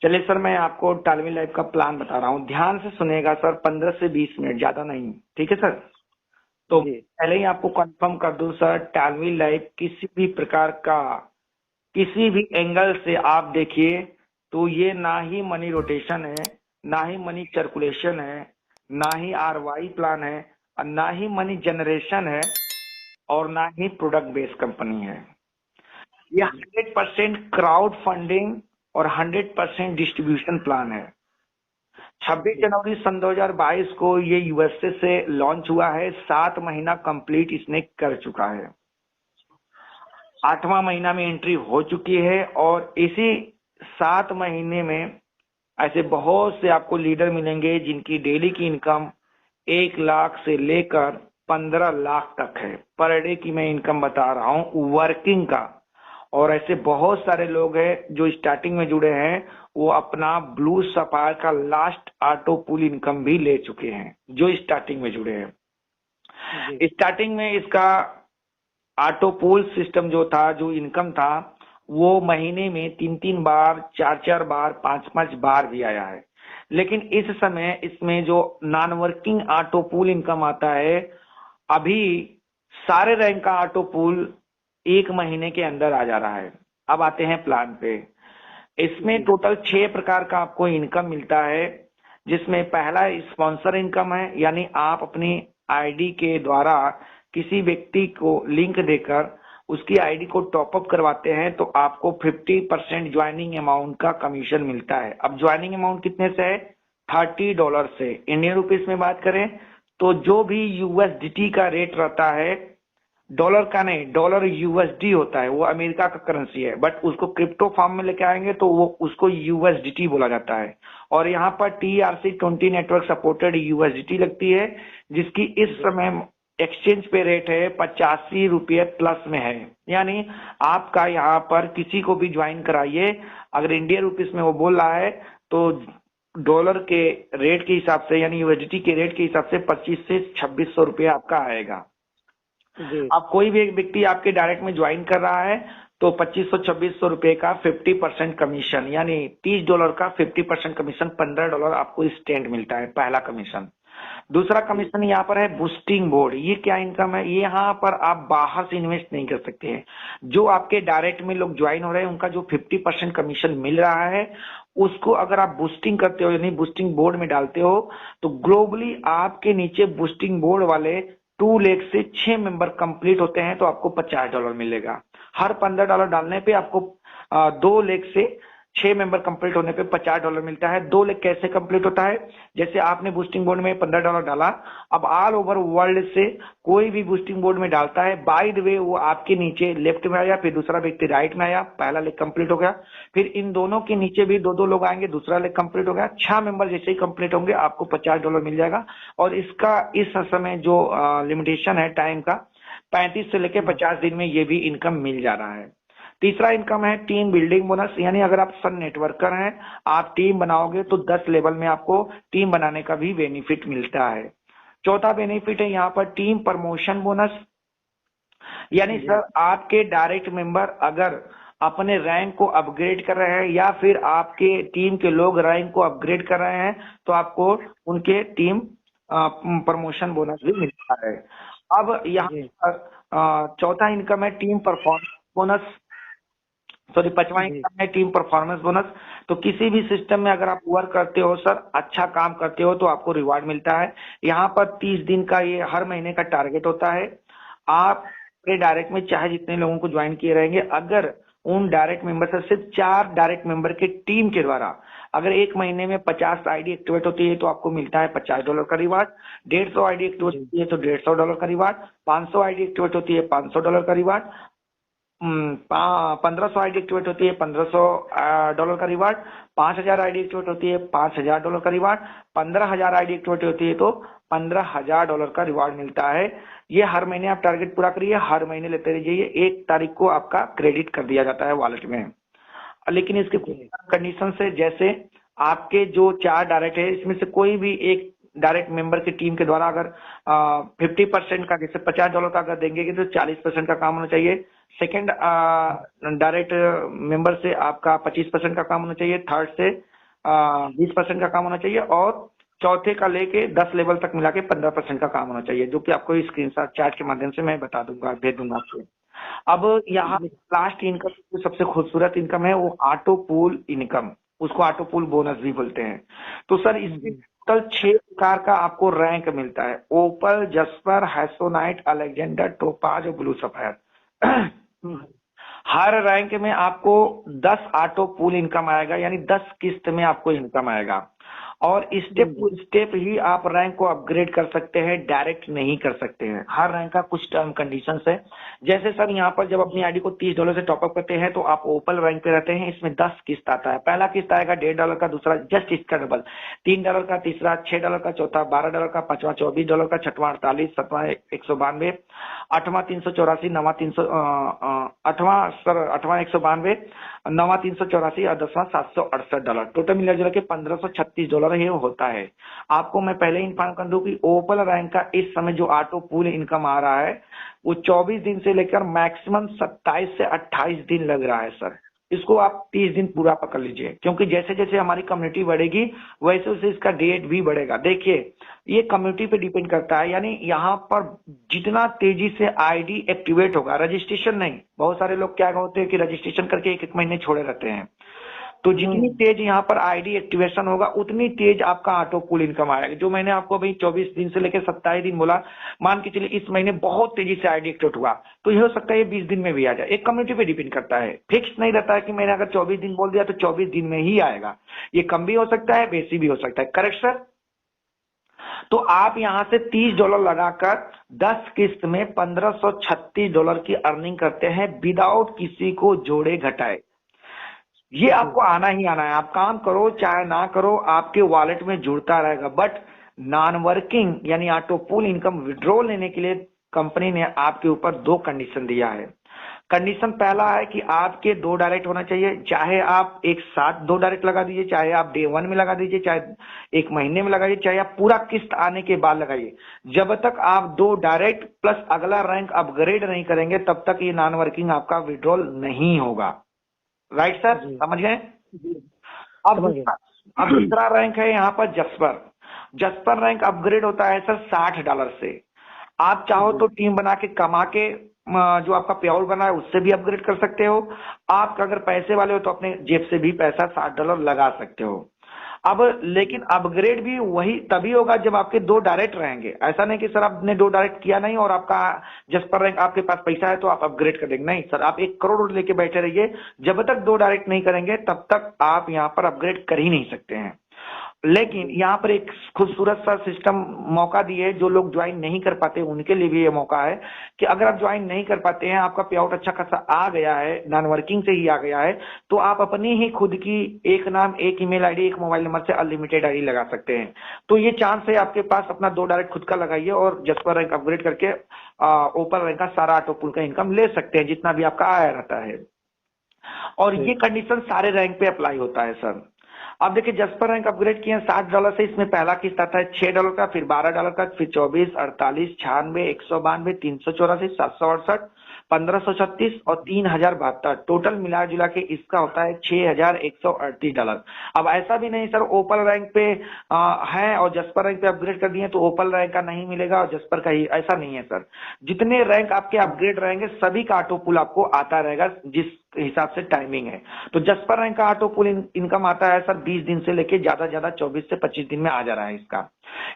चलिए सर, मैं आपको टालवी लाइफ का प्लान बता रहा हूँ, ध्यान से सुनिएगा सर। 15 से 20 मिनट, ज्यादा नहीं, ठीक है सर। तो जी। पहले ही आपको कंफर्म कर दूं सर, टालवी लाइफ किसी भी प्रकार का, किसी भी एंगल से आप देखिए तो ये ना ही मनी रोटेशन है, ना ही मनी सर्कुलेशन है, ना ही आरवाई प्लान है, और ना ही मनी जनरेशन है, और ना ही प्रोडक्ट बेस्ड कंपनी है। ये 100% क्राउड फंडिंग और 100% डिस्ट्रीब्यूशन प्लान है। 26 जी। जनवरी सन 2022 को ये यूएसए से लॉन्च हुआ है। 7 महीना कंप्लीट इसने कर चुका है, 8वां महीना में एंट्री हो चुकी है। और इसी 7 महीने में ऐसे बहुत से आपको लीडर मिलेंगे जिनकी डेली की इनकम 1 लाख से लेकर 15 लाख तक है। पर डे की मैं इनकम बता रहा हूँ वर्किंग का। और ऐसे बहुत सारे लोग हैं जो स्टार्टिंग में जुड़े हैं, वो अपना ब्लू सफायर का लास्ट ऑटो पुल इनकम भी ले चुके हैं, जो स्टार्टिंग में जुड़े हैं। जी। स्टार्टिंग में इसका ऑटो पुल सिस्टम जो था, जो इनकम था, वो महीने में 3-3 बार, 4-4 बार, 5-5 बार भी आया है। लेकिन इस समय इसमें जो नॉन वर्किंग ऑटो पुल इनकम आता है, अभी सारे रैंक का ऑटो पुल 1 महीने के अंदर आ जा रहा है। अब आते हैं प्लान पे। इसमें जी। टोटल 6 प्रकार का आपको इनकम मिलता है, जिसमें पहला स्पॉन्सर इनकम है, यानी आप अपनी आईडी के द्वारा किसी व्यक्ति को लिंक देकर उसकी आईडी को टॉपअप करवाते हैं तो आपको 50% ज्वाइनिंग अमाउंट का कमीशन मिलता है। अब ज्वाइनिंग अमाउंट कितने से है? $30 से। इंडियन रुपीस में बात करें तो जो भी यूएसडीटी का रेट रहता है, डॉलर का नहीं, डॉलर यूएसडी होता है, वो अमेरिका का करेंसी है, बट उसको क्रिप्टो फॉर्म में लेके आएंगे तो वो उसको यूएसडीटी बोला जाता है। और यहाँ पर TRC20 नेटवर्क सपोर्टेड यूएसडीटी लगती है, जिसकी इस समय एक्सचेंज पे रेट है 85 रुपये प्लस में है। यानी आपका यहाँ पर किसी को भी ज्वाइन कराइए, अगर इंडियन रुपीस में वो बोल रहा है तो डॉलर के रेट के हिसाब से, यानी यूएसडीटी के रेट के हिसाब से 25 से 2600 रुपये आपका आएगा। जी। अब कोई भी एक व्यक्ति आपके डायरेक्ट में ज्वाइन कर रहा है तो 2500-2600 रुपए का 50% कमीशन, यानी $30 का 50% कमीशन, $15 आपको इंस्टेंट मिलता है, पहला कमीशन। दूसरा जी। कमीशन यहाँ पर है बूस्टिंग बोर्ड। ये क्या इनकम है? ये यहाँ पर आप बाहर से इन्वेस्ट नहीं कर सकते हैं। जो आपके डायरेक्ट में लोग ज्वाइन हो रहे हैं, उनका जो 50% कमीशन मिल रहा है, उसको अगर आप बूस्टिंग करते हो, यानी बूस्टिंग बोर्ड में डालते हो, तो ग्लोबली आपके नीचे बूस्टिंग बोर्ड वाले 2 लाख से 6 मेंबर कंप्लीट होते हैं तो आपको $50 मिलेगा। हर $15 डालने पे आपको 2 लाख से 6 मेंबर कंप्लीट होने पे $50 मिलता है। 2 लाख कैसे कंप्लीट होता है? जैसे आपने बूस्टिंग बोर्ड में $15 डाला, अब ऑल ओवर वर्ल्ड से कोई भी बूस्टिंग बोर्ड में डालता है, बाय द वे वो आपके नीचे लेफ्ट में आया, फिर दूसरा व्यक्ति राइट में आया, पहला लेग कंप्लीट हो गया। फिर इन दोनों के नीचे भी 2-2 लोग आएंगे, दूसरा लेग कंप्लीट हो गया। 6 मेंबर जैसे ही कंप्लीट होंगे आपको $50 मिल जाएगा। और इसका इस समय जो लिमिटेशन है टाइम का, 35 से लेकर 50 दिन में ये भी इनकम मिल जा रहा है। तीसरा इनकम है टीम बिल्डिंग बोनस, यानी अगर आप सन नेटवर्कर हैं, आप टीम बनाओगे तो 10 लेवल में आपको टीम बनाने का भी बेनिफिट मिलता है। चौथा बेनिफिट है यहाँ पर टीम प्रमोशन बोनस, यानी जी। सर आपके डायरेक्ट मेंबर अगर अपने रैंक को अपग्रेड कर रहे हैं, या फिर आपके टीम के लोग रैंक को अपग्रेड कर रहे हैं, तो आपको उनके टीम प्रमोशन बोनस भी मिलता है। अब यहाँ जी। पर चौथा इनकम है टीम परफॉर्मेंस बोनस, सॉरी, 5वां जी। इनकम है टीम परफॉर्मेंस बोनस। तो किसी भी सिस्टम में अगर आप वर्क करते हो सर, अच्छा काम करते हो, तो आपको रिवार्ड मिलता है। यहाँ पर 30 दिन का ये हर महीने का टारगेट होता है। आप अपने डायरेक्ट में चाहे जितने लोगों को ज्वाइन किए रहेंगे, अगर उन डायरेक्ट मेंबर से सिर्फ 4 डायरेक्ट मेंबर के टीम के द्वारा अगर 1 महीने में 50 आईडी एक्टिवेट होती है तो आपको मिलता है $50 का रिवार्ड। 150 आईडी एक्टिवेट जी। होती है तो $150 का रिवार्ड। 500 आईडी एक्टिवेट होती है $500 का रिवार्ड। 1500 आईडी एक्टिवेट होती है $1500 का रिवार्ड। 5000 आईडी एक्टिवेट होती है $5000 का रिवार्ड। 15000 आईडी एक्टिवेट होती है तो $15000 का रिवार्ड मिलता है। ये हर महीने आप टारगेट पूरा करिए, हर महीने लेते रहिए। 1 तारीख को आपका क्रेडिट कर दिया जाता है वॉलेट में। लेकिन इसके कुछ जी। कंडीशन है, जैसे आपके जो 4 डायरेक्ट है, इसमें से कोई भी एक डायरेक्ट मेंबर की टीम के द्वारा अगर 50% का, जैसे $50 का अगर देंगे तो 40% का काम होना चाहिए। सेकंड डायरेक्ट मेंबर से आपका 25% का काम होना चाहिए। थर्ड से 20% का काम होना चाहिए, और चौथे का लेके 10 लेवल तक मिला के 15% का काम होना चाहिए, जो कि आपको स्क्रीनशॉट चार्ट के माध्यम से मैं बता दूंगा, भेज दूंगा आपको। अब यहाँ जी लास्ट इनकम जो सबसे खूबसूरत इनकम है वो ऑटो पूल इनकम, उसको ऑटो पूल बोनस भी बोलते हैं। तो सर इसमें जी टोटल 6 प्रकार का आपको रैंक मिलता है: ओपल, जस्पर, हैसोनाइट, अलेक्जेंडर, टोपाज और ब्लू सफायर। हम्म, हर रैंक में आपको 10 ऑटो पूल इनकम आएगा, यानी 10 किस्त में आपको इनकम आएगा, और स्टेप जी टू स्टेप ही आप रैंक को अपग्रेड कर सकते हैं, डायरेक्ट नहीं कर सकते हैं। हर रैंक का कुछ टर्म कंडीशंस है। जैसे सर यहाँ पर जब अपनी आईडी को $30 से टॉपअप करते हैं तो आप ओपल रैंक पे रहते हैं, इसमें 10 किस्त आता है। पहला किस्त आएगा $1.5 का, दूसरा जस्ट इसका डबल $3 का, तीसरा $6 का, चौथा $12 का, पांचवा $24 का, छठवां 48, सातवां 192, आठवां 384, नवा 300, आठवां 192, नवा 384 और 10वां $768। टोटल मिला के $1536 ये होता है। आपको मैं पहले ही इन्फॉर्म कर दूं कि ओपल रैंक का इस समय जो ऑटो पूल इनकम आ रहा है वो 24 दिन से लेकर मैक्सिमम 27 से 28 दिन लग रहा है सर। इसको आप 30 दिन पूरा पकड़ लीजिए, क्योंकि जैसे जैसे हमारी कम्युनिटी बढ़ेगी वैसे वैसे इसका डेट भी बढ़ेगा। देखिए ये कम्युनिटी पे डिपेंड करता है, यानी यहाँ पर जितना तेजी से आईडी एक्टिवेट होगा, रजिस्ट्रेशन नहीं, बहुत सारे लोग क्या होते हैं कि रजिस्ट्रेशन करके एक एक महीने छोड़े रहते हैं, तो जितनी तेज यहाँ पर आईडी एक्टिवेशन होगा उतनी तेज आपका ऑटो पूल इनकम आएगा। जो मैंने आपको अभी 24 दिन से लेकर 27 दिन बोला, मान के चलिए इस महीने बहुत तेजी से आईडी एक्टिवेट हुआ तो ये हो सकता है ये 20 दिन में भी आ जाए। एक कम्युनिटी पे डिपेंड करता है, फिक्स नहीं रहता है कि मैंने अगर 24 दिन बोल दिया तो 24 दिन में ही आएगा। ये कम भी हो सकता है, बेसी भी हो सकता है। Correct sir? तो आप यहां से $30 लगाकर 10 किस्त में $1536 की अर्निंग करते हैं, विदाउट किसी को जोड़े घटाए। ये जी आपको आना ही आना है। आप काम करो चाहे ना करो, आपके वॉलेट में जुड़ता रहेगा। बट नॉन वर्किंग यानी ऑटो पूल इनकम विड्रॉल लेने के लिए कंपनी ने आपके ऊपर 2 कंडीशन दिया है। कंडीशन पहला है कि आपके 2 डायरेक्ट होना चाहिए, चाहे आप एक साथ 2 डायरेक्ट लगा दीजिए, चाहे आप डे 1 में लगा दीजिए, चाहे एक महीने में लगाइए, चाहे आप पूरा किस्त आने के बाद लगाइए। जब तक आप 2 डायरेक्ट प्लस अगला रैंक अपग्रेड नहीं करेंगे तब तक ये नॉन वर्किंग आपका विड्रॉल नहीं होगा। Right sir? जी समझ गए? जी अब समझ गए। अब दूसरा रैंक है यहाँ पर जस्पर। जस्पर रैंक अपग्रेड होता है सर $60 से। आप चाहो जी तो टीम बना के कमा के जो आपका पे आउट बना है उससे भी अपग्रेड कर सकते हो। आप अगर पैसे वाले हो तो अपने जेब से भी पैसा $60 लगा सकते हो। अब लेकिन अपग्रेड भी वही तभी होगा जब आपके 2 डायरेक्ट रहेंगे। ऐसा नहीं कि सर आपने 2 डायरेक्ट किया नहीं और आपका जस्पर रैंक आपके पास पैसा है तो आप अपग्रेड कर देंगे। नहीं सर, आप 1 करोड़ लेके बैठे रहिए, जब तक 2 डायरेक्ट नहीं करेंगे तब तक आप यहाँ पर अपग्रेड कर ही नहीं सकते हैं। लेकिन यहाँ पर एक खूबसूरत सा सिस्टम मौका दिए, जो लोग ज्वाइन नहीं कर पाते उनके लिए भी ये मौका है कि अगर आप ज्वाइन नहीं कर पाते हैं, आपका पे आउट अच्छा खासा आ गया है, नॉन वर्किंग से ही आ गया है, तो आप अपनी ही खुद की एक नाम, एक ईमेल आईडी, एक मोबाइल नंबर से अनलिमिटेड आईडी लगा सकते हैं। तो ये चांस है आपके पास, अपना 2 डायरेक्ट खुद का लगाइए और जस्पर रैंक अपग्रेड करके ओपन रैंक का सारा ऑटो पुल का इनकम ले सकते हैं, जितना भी आपका आया रहता है। और ये कंडीशन सारे रैंक पे अप्लाई होता है सर। अब देखिए जस्पर रैंक अपग्रेड किए $60 से, इसमें पहला किस्त आता है $6 का, फिर $12 का, फिर 24, 48, 96, 192, 384, 768, 1536 और 3072। टोटल मिला जुला के इसका होता है $6138। अब ऐसा भी नहीं सर ओपल रैंक पे है और जस्पर रैंक पे अपग्रेड कर दिए तो ओपल रैंक का नहीं मिलेगा और जस्पर का ही, ऐसा नहीं है सर। जितने रैंक आपके अपग्रेड रहेंगे सभी का ऑटो पुल आपको आता रहेगा, जिस हिसाब से टाइमिंग है। तो जस्पर रैंक का ऑटो पुल इनकम आता है सर 20 दिन से लेके ज्यादा ज्यादा 24 से 25 दिन में आ जा रहा है इसका।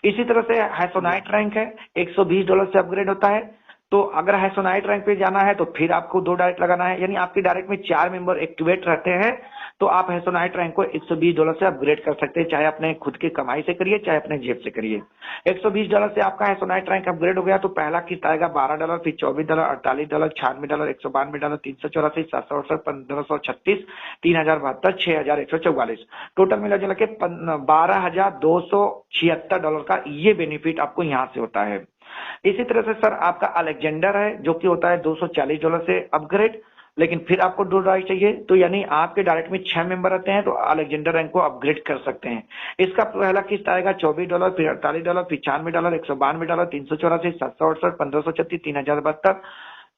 इसी तरह से हैसोनाइट रैंक है, $120 से अपग्रेड होता है। तो अगर हैसोनाइट रैंक पे जाना है तो फिर आपको 2 डायरेक्ट लगाना है, यानी आपके डायरेक्ट में 4 मेंबर एक्टिवेट रहते हैं, तो आप हैसोनाइट रैंक को $120 से अपग्रेड कर सकते हैं, चाहे अपने खुद की कमाई से करिए चाहे अपने जेब से करिए। $120 से आपका हैसोनाइट रैंक अपग्रेड हो गया तो पहला किस्त आएगा $12, फिर $24, $48, $96, $192, 384, 768, 1536, 3072, $6144। टोटल मिला जुला के $12,276 का ये बेनिफिट आपको यहाँ से होता है। इसी तरह से सर आपका अलेक्जेंडर है जो कि होता है $240 से अपग्रेड, लेकिन फिर आपको 2 डायरेक्ट चाहिए, तो यानी आपके डायरेक्ट में 6 मेंबर रहते हैं तो अलेक्जेंडर रैंक को अपग्रेड कर सकते हैं। इसका पहला किस्त आएगा $24, फिर $48, फिर $96, $192, 384, 768, 1536, 3072,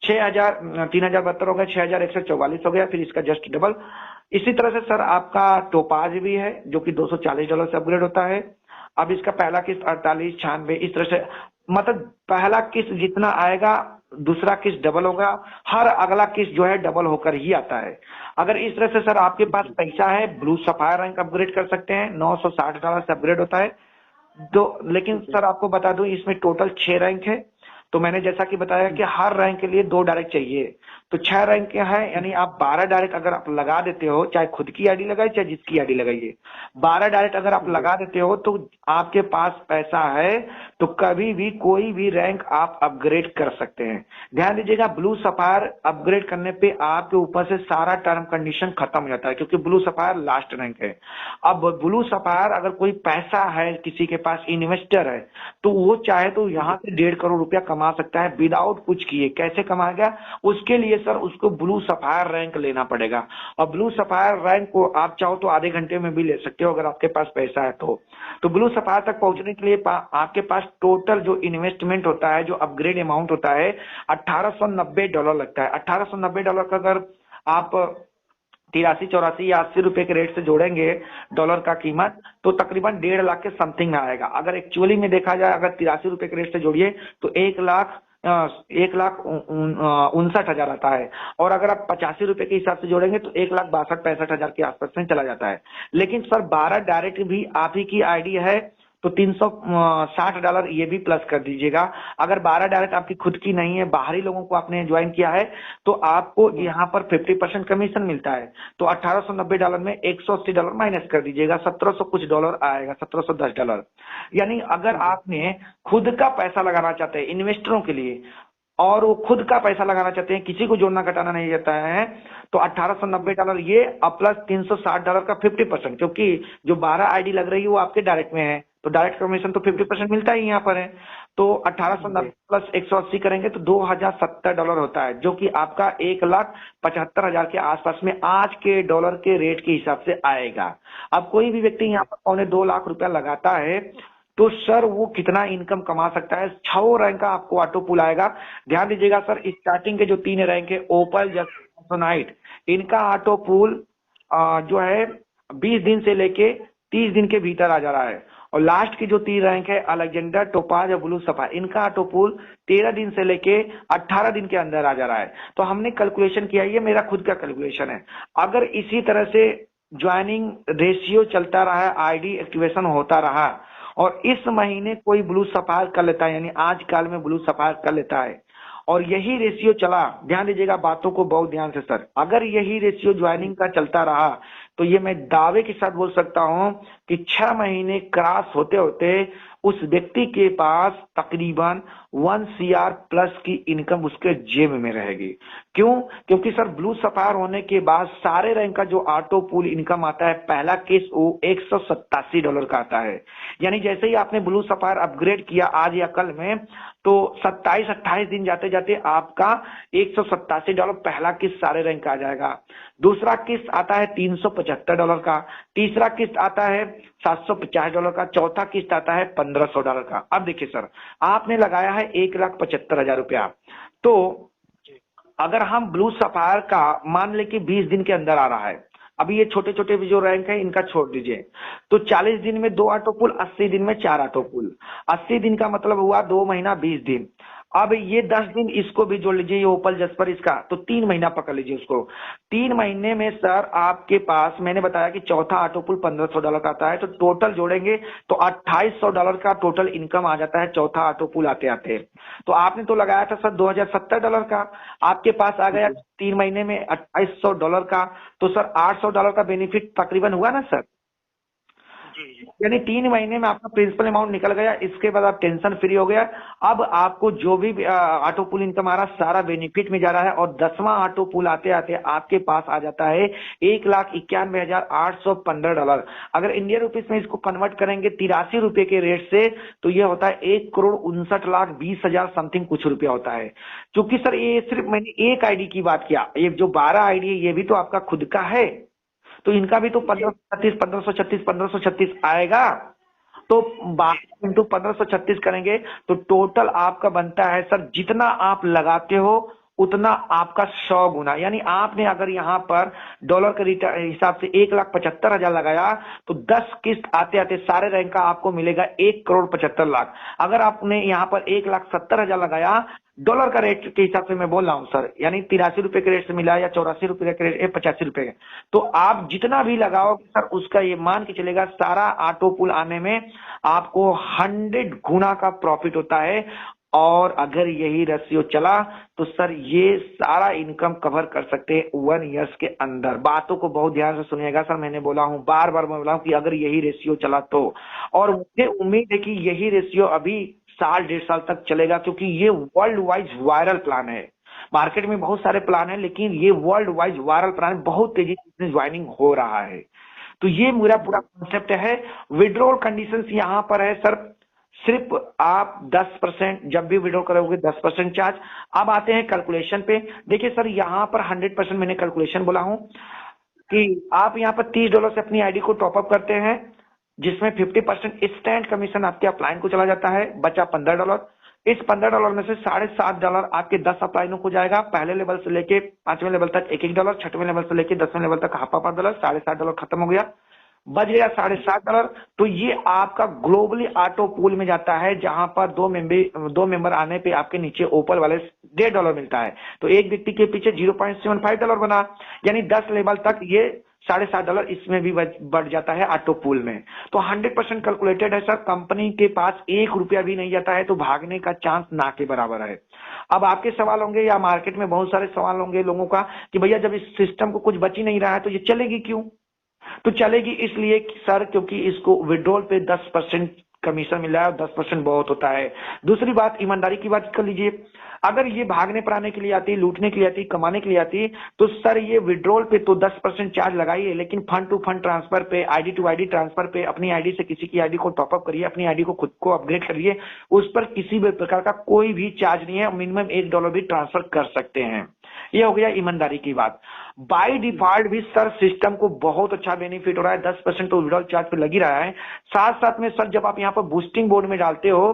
6000, 3072 हो गया, 6144 हो गया, फिर इसका जस्ट डबल इसी तरह से सर आपका टोपाज भी है जो कि $240 से अपग्रेड होता है। अब इसका पहला किस्त 48, 96 इस तरह से, मतलब पहला किस्त जितना आएगा दूसरा किस्त डबल होगा, हर अगला किस्त जो है डबल होकर ही आता है। अगर इस तरह से सर आपके पास पैसा है, ब्लू सफायर रैंक अपग्रेड कर सकते हैं, $960 से अपग्रेड होता है। दो, लेकिन सर आपको बता दूं इसमें टोटल 6 रैंक है। तो मैंने जैसा कि बताया कि हर रैंक के लिए 2 डायरेक्ट चाहिए, तो 6 रैंक क्या है, यानी आप 12 डायरेक्ट अगर आप लगा देते हो, चाहे खुद की आईडी लगाइए चाहे जिसकी आईडी लगाइए, 12 डायरेक्ट अगर आप लगा देते हो तो आपके पास पैसा है तो कभी भी कोई भी रैंक आप अपग्रेड कर सकते हैं। ध्यान दीजिएगा, ब्लू सफायर अपग्रेड करने पे आपके ऊपर से सारा टर्म कंडीशन खत्म हो जाता है, क्योंकि ब्लू सफायर लास्ट रैंक है। अब ब्लू सफायर अगर कोई पैसा है किसी के पास, इन्वेस्टर है, तो वो चाहे तो यहाँ से 1.5 करोड़ रुपया कमा सकता है विदाउट कुछ किए। कैसे कमाएगा? उसके लिए सर उसको ब्लू सफायर रैंक लेना पड़ेगा, और ब्लू सफायर रैंक को आप चाहो तो आधे घंटे में भी ले सकते हो अगर आपके पास पैसा है तो ब्लू सफायर तक पहुंचने के लिए आपके पास टोटल जो इन्वेस्टमेंट होता है, जो अपग्रेड अमाउंट होता है, $1890 लगता है। $1890 का अगर आप 83, 84 या 80 रुपए के रेट से जोड़ेंगे डॉलर का कीमत, तो तकरीबन 1.5 लाख के समथिंग में आएगा। अगर एक्चुअली में देखा जाए, अगर 83 रुपए के रेट से जोड़िए तो 1,59,000 आता है, और अगर आप 85 रुपए के हिसाब से जोड़ेंगे तो 1,62,65,000 के आसपास में चला जाता है। लेकिन सर 12 डायरेक्ट भी आप ही की आईडी है तो $360 ये भी प्लस कर दीजिएगा। अगर 12 डायरेक्ट आपकी खुद की नहीं है, बाहरी लोगों को आपने ज्वाइन किया है, तो आपको यहाँ पर 50% कमीशन मिलता है। तो $1890 में $180 माइनस कर दीजिएगा, 1700 कुछ डॉलर आएगा, $1710। यानी अगर आपने खुद का पैसा लगाना चाहते हैं इन्वेस्टरों के लिए, और वो खुद का पैसा लगाना चाहते हैं, किसी को जोड़ना घटाना नहीं रहता है, तो $1890 ये प्लस $360 का 50%, क्योंकि जो 12 आईडी लग रही है वो आपके डायरेक्ट में है, तो डायरेक्ट कमीशन तो 50% मिलता ही यहाँ पर है। तो 1890 प्लस 180 करेंगे तो $2,070 होता है, जो कि आपका 1,75,000 के आसपास में आज के डॉलर के रेट के हिसाब से आएगा। अब कोई भी व्यक्ति यहाँ पर 2.25 लाख रुपया लगाता है तो सर वो कितना इनकम कमा सकता है? 6 रैंक का आपको ऑटो पुल आएगा। ध्यान दीजिएगा सर, स्टार्टिंग के जो 3 रैंक है, ओपल, जसोनाइट, इनका ऑटो पुल जो है 20 दिन से लेके 30 दिन के भीतर आ जा रहा है, और लास्ट की जो 3 रैंक है, अलेक्जेंडर, टोपाज और ब्लू सफायर, इनका ऑटो पुल 13 दिन से लेके 18 दिन के अंदर आ जा रहा है। तो हमने कैलकुलेशन किया, ये मेरा खुद का कैलकुलेशन है। अगर इसी तरह से ज्वाइनिंग रेशियो चलता रहा, आईडी एक्टिवेशन होता रहा, और इस महीने कोई ब्लू सफायर कर लेता है, यानी आज काल में ब्लू सफायर कर लेता है, और यही रेशियो चला, ध्यान दीजिएगा बातों को बहुत ध्यान से सर, अगर यही रेशियो ज्वाइनिंग का चलता रहा तो ये मैं दावे के साथ बोल सकता हूं कि 6 महीने क्रॉस होते होते उस व्यक्ति के पास तकरीबन 1 CR प्लस की इनकम उसके जेब में रहेगी। क्यों? क्योंकि सर ब्लू सफायर होने के बाद सारे रैंक का जो ऑटो पूल इनकम आता है, पहला केस वो $187 का आता है। यानी जैसे ही आपने ब्लू सफायर अपग्रेड किया आज या कल में, तो 27-28 दिन जाते जाते आपका $187 पहला किस्त सारे रैंक का आ जाएगा। दूसरा किस्त आता है $375 का, तीसरा किस्त आता है $750 का, चौथा किस्त आता है $1,500 का। अब देखिए सर, आपने लगाया है 1,75,000 रुपया, तो अगर हम ब्लू सफायर का मान ले कि 20 दिन के अंदर आ रहा है, अभी ये छोटे छोटे भी जो रैंक है इनका छोड़ दीजिए, तो 40 दिन में 2 ऑटो पुल, 80 दिन में 4 ऑटो पुल, 80 दिन का मतलब हुआ 2 महीना 20 दिन। अब ये 10 दिन इसको भी जोड़ लीजिए, ये ओपल जस्पर इसका, तो 3 महीना पकड़ लीजिए उसको। 3 महीने में सर आपके पास, मैंने बताया कि चौथा ऑटो पुल $1,500 का आता है, तो टोटल जोड़ेंगे तो $2,800 का टोटल इनकम आ जाता है चौथा ऑटो पुल आते आते। तो आपने तो लगाया था सर $2,070 का, आपके पास आ गया 3 महीने में $2,800 का, तो सर $800 का बेनिफिट तकरीबन हुआ ना सर। यानी 3 महीने में आपका प्रिंसिपल अमाउंट निकल गया, इसके बाद आप टेंशन फ्री हो गया। अब आपको जो भी ऑटो पुल इनकम आ रहा सारा बेनिफिट में जा रहा है, और 10वां ऑटो पुल आते आते आपके पास आ जाता है $1,91,815। अगर इंडियन रुपीस में इसको कन्वर्ट करेंगे 83 रुपए के रेट से, तो ये होता है 1,59,20,000 समथिंग कुछ रुपया होता है। क्योंकि सर ये सिर्फ मैंने एक आईडी की बात किया, ये जो 12 आईडी है ये भी तो आपका खुद का है, तो इनका भी तो 1536 आएगा। तो 12 इंटू 1536 करेंगे तो टोटल आपका बनता है सर, जितना आप लगाते हो उतना आपका 100 गुना, यानी आपने अगर यहाँ पर डॉलर के हिसाब से 1,75,000 लगाया तो 10 किस्त आते आते सारे रैंक का आपको मिलेगा 1,75,00,000। अगर आपने यहाँ पर 1,70,000 लगाया डॉलर का रेट के हिसाब से मैं बोल रहा हूँ सर, यानी 83 रुपए के रेट से मिला या 84 रुपए के रेट, 85 रुपए के, तो आप जितना भी लगाओगे सर उसका ये मान के चलेगा सारा ऑटो पुल आने में आपको 100 गुना का प्रॉफिट होता है। और अगर यही रेशियो चला तो सर ये सारा इनकम कवर कर सकते हैं 1 ईयर्स के अंदर। बातों को बहुत ध्यान से सुनिएगा सर, मैंने बोला हूं, बार बार मैं बोला हूं कि अगर यही रेशियो चला तो, और मुझे उम्मीद है कि यही रेशियो अभी साल 1.5 साल तक चलेगा, क्योंकि ये वर्ल्ड वाइज वायरल प्लान है। मार्केट में बहुत सारे प्लान है लेकिन ये वर्ल्ड वाइज वायरल प्लान, बहुत तेजी से ज्वाइनिंग हो रहा है। तो ये मेरा पूरा कॉन्सेप्ट है। विड्रॉल कंडीशंस यहाँ पर है सर, सिर्फ आप 10% जब भी विड्रॉ करोगे 10% चार्ज। अब आते हैं कैलकुलेशन पे। देखिए सर यहाँ पर 100% मैंने कैलकुलेशन बोला हूं कि आप यहाँ पर $30 से अपनी आईडी को टॉपअप करते हैं, जिसमें 50% इंस्टेंट कमीशन आपके अपलाइन को चला जाता है, बचा $15। इस $15 में से $7.5 आपके 10 अपलाइनों को जाएगा। पहले लेवल से लेके 5वें लेवल तक $1-1, 6वें लेवल से लेके 10वें लेवल तक $5.5, $7.5 खत्म हो गया, बच गया $7.5। तो ये आपका ग्लोबली ऑटो पूल में जाता है, जहां पर दो मेंबर आने पे आपके नीचे ओपल वाले $1.5 मिलता है। तो एक व्यक्ति के पीछे $0.75 बना, यानी 10 लेवल तक ये $7.5 इसमें भी बढ़ जाता है ऑटो पूल में। तो 100% कैलकुलेटेड है सर, कंपनी के पास ₹1 भी नहीं जाता है, तो भागने का चांस ना के बराबर है। अब आपके सवाल होंगे या मार्केट में बहुत सारे सवाल होंगे लोगों का कि भैया जब इस सिस्टम को कुछ बच ही नहीं रहा है तो ये चलेगी क्यों? तो चलेगी इसलिए कि सर क्योंकि इसको विड्रॉल पे 10% कमीशन मिल रहा है, और 10% बहुत होता है। दूसरी बात, ईमानदारी की बात कर लीजिए, अगर ये भागने पर आने के लिए आती, लूटने के लिए आती, कमाने के लिए आती, तो सर ये विड्रॉल पे तो 10% चार्ज लगाइए, लेकिन फंड टू फंड ट्रांसफर पे, आईडी टू आईडी ट्रांसफर पे अपनी आईडी से किसी की आईडी को टॉपअप करिए, अपनी आईडी को खुद को अपग्रेड करिए, उस पर किसी भी प्रकार का कोई भी चार्ज नहीं है, मिनिमम $1 भी ट्रांसफर कर सकते हैं। ये हो गया ईमानदारी की बात। बाय डिफॉल्ट भी सर सिस्टम को बहुत अच्छा बेनिफिट हो रहा है, 10% तो विड्रॉल चार्ज पे लग ही रहा है। साथ साथ में सर जब आप यहाँ पर बूस्टिंग बोर्ड में डालते हो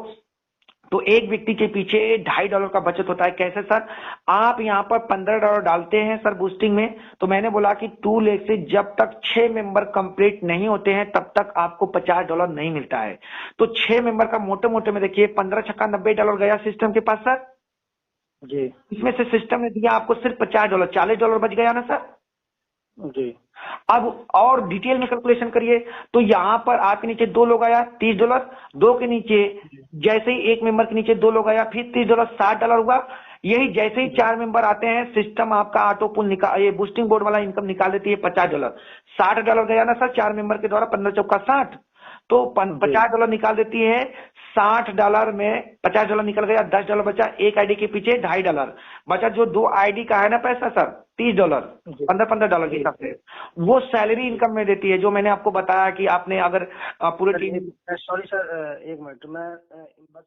तो एक व्यक्ति के पीछे $2.5 का बचत होता है। कैसे सर? आप यहाँ पर $15 डालते हैं सर बूस्टिंग में, तो मैंने बोला कि 2 लाख से जब तक 6 मेंबर कंप्लीट नहीं होते हैं तब तक आपको $50 नहीं मिलता है। तो 6 मेंबर का मोटे मोटे में देखिए 15 छक्का $90 गया सिस्टम के पास सर जी इसमें से सिस्टम ने दिया आपको सिर्फ $50, $40 बच गया ना सर जी। अब और डिटेल में कैलकुलेशन करिए तो यहाँ पर आपके नीचे 2 लोग आया $30, 2 के नीचे जैसे ही एक मेंबर के नीचे 2 लोग आया फिर $30, $60 हुआ। यही जैसे ही 4 मेंबर आते हैं सिस्टम आपका ऑटो पुल निकाल, ये बूस्टिंग बोर्ड वाला इनकम निकाल देती है $50। $60 गया ना सर 4 मेंबर के द्वारा, 15 चौका 60, तो $50 निकाल देती है। $60 में $50 निकल गया, $10 बचा, एक आईडी के पीछे $2.5 बचा, जो 2 आईडी का है ना पैसा सर $30, $15 के हिसाब से वो सैलरी इनकम में देती है, जो मैंने आपको बताया कि आपने अगर पूरे टीम। सॉरी सर, 1 मिनट, मैं बस